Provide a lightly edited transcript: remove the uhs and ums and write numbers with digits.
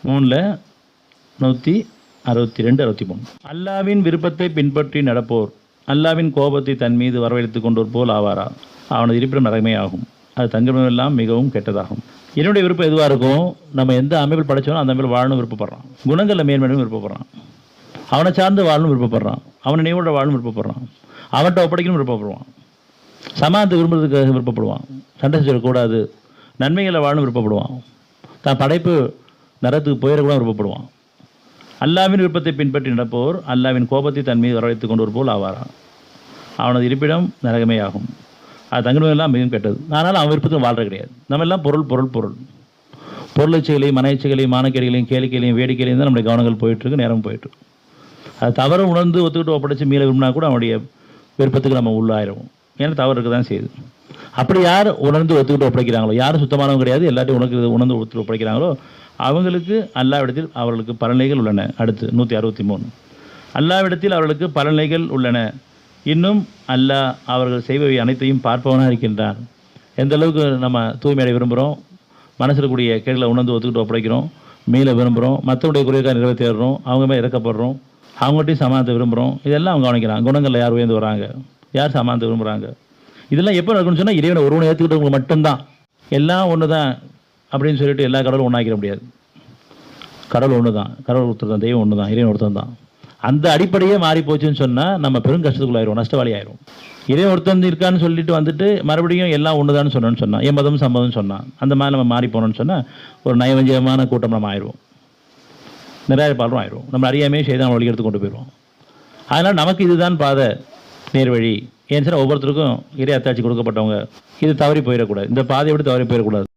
3ல் 162 63. அல்லாவின் விருப்பத்தை பின்பற்றி நடப்போர் அல்லாவின் கோபத்தை தன் மீது வரவழைத்துக் கொண்டோர் போல் ஆவாரா, அவனது இருப்பிடம் நரகமே ஆகும், அது தங்குமிடமெல்லாம் மிகவும் கெட்டதாகும். என்னுடைய விருப்பம் எதுவாக இருக்கும், நம்ம எந்த அமைப்பில் படைச்சோனோ அந்த அமைப்பில் வாழணும் விருப்பப்படுறான், குணங்களில் மேன்மேலும் விருப்பப்படுறான், அவனை சார்ந்து வாழணும் விருப்பப்படுறான், அவனை நினைவோட வாழணும் விருப்பப்படுறான், அவன்கிட்ட ஒப்படைக்கணும் விருப்பப்படுவான், சமாதத்தை விரும்புறதுக்கு விருப்பப்படுவான், சண்டை செய்யக்கூடாது, நன்மைகளை வாழணும் விருப்பப்படுவான், தான் படைப்பு நரகத்துக்கு போயிடக்கூட விருப்பப்படுவான். அல்லாவின் விருப்பத்தை பின்பற்றி நடப்போர் அல்லாவின் கோபத்தை தன் மீது வரவழைத்துக் கொண்டோர் போல் ஆவாரா, அவனது இருப்பிடம் நரகமே ஆகும், அது தங்குமிடமெல்லாம் மிகவும் கெட்டது. அதனால் அவன் விருப்பத்தில் வாழ்றது கிடையாது. நம்ம எல்லாம் பொருள் பொருள் பொருள் பொருளச்சைகளையும் மனைச்சைகளையும் மானக்கேடுகளையும் கேளிக்கைகளையும் வேடிக்கையிலையும் தான் நம்முடைய கவனங்கள் போயிட்டுருக்கு, நேரம் போயிட்டுருக்கு. அது தவறு உணர்ந்து ஒத்துக்கிட்டு ஒப்படைச்சு மீள விரும்பினா கூட அவனுடைய விருப்பத்துக்கு நம்ம உள்ளாயிரும். ஏன்னா தவறு இருக்க தான் செய்யுது. அப்படி யார் உணர்ந்து ஒத்துக்கிட்டு ஒப்படைக்கிறாங்களோ, யாரும் சுத்தமானவங்க கிடையாது, எல்லாத்தையும் உணர்ந்து ஒத்துக்கிட்டு ஒப்படைக்கிறாங்களோ அவங்களுக்கு அல்லாவிடத்தில் அவர்களுக்கு பலன்கள் உள்ளன. அடுத்து 163. அல்லாவிடத்தில் அவர்களுக்கு பலன்கள் உள்ளன. இன்னும் அல்லாஹ் அவர்கள் செய்பவை அனைத்தையும் பார்ப்பவனாக இருக்கின்றான். எந்த அளவுக்கு நம்ம தூய்மையை விரும்புகிறோம், மனசில் கூடிய கேடுகளை உணர்ந்து ஒத்துக்கிட்டு ஒப்படைக்கிறோம், மீள விரும்புகிறோம், மற்றவருடைய குறைக்காக நிறைவேற்றுறோம், அவங்க மேலே இறக்கப்படுறோம், அவங்கள்ட்டையும் சமாதத்தை விரும்புகிறோம், இதெல்லாம் அவங்க கவனிக்கிறாங்க. குணங்களில் யார் உயர்ந்து வராங்க, யார் சமாதத்தை விரும்புகிறாங்க, இதெல்லாம் எப்போ நடக்குன்னு சொன்னால் இறைவனை ஒருவனை ஏற்றுக்கிட்டவங்க மட்டும்தான். எல்லாம் ஒன்று தான் அப்படின்னு சொல்லிட்டு எல்லா கடவுளும் ஒன்றாக்கிட முடியாது. கடவுள் ஒன்று தான், கடவுள் ஒருத்தர் தான், தெய்வம் ஒன்று தான், இறைவன் ஒருத்தன் தான். அந்த அடிப்படையே மாறி போச்சுன்னு சொன்னால் நம்ம பெரும் கஷ்டத்துக்குள்ளாயிரும், நஷ்டவாளி ஆயிரும். இறைவன் ஒருத்தன் இருக்கான்னு சொல்லிட்டு வந்துட்டு மறுபடியும் எல்லாம் ஒன்று தான் சொன்னான், எம்மதம் சம்மதம் சொன்னான், அந்த மாதிரி நம்ம மாறி போனோம்னு சொன்னால் ஒரு நயவஞ்சகமான கூட்டம் நம்ம ஆயிடுவோம், நிராயப்பாளரும் ஆயிடுவோம், நம்ம அறியாமையே செய்தான் வழி எடுத்து கொண்டு போயிடுவோம். அதனால் நமக்கு இதுதான் பாதை நேர்வழி. ஏன்னு சொன்னால் ஒவ்வொருத்தருக்கும் இறை அத்தாட்சி கொடுக்கப்பட்டவங்க இது தவறி போயிடக்கூடாது, இந்த பாதையை விட்டு தவறி போயிடக்கூடாது.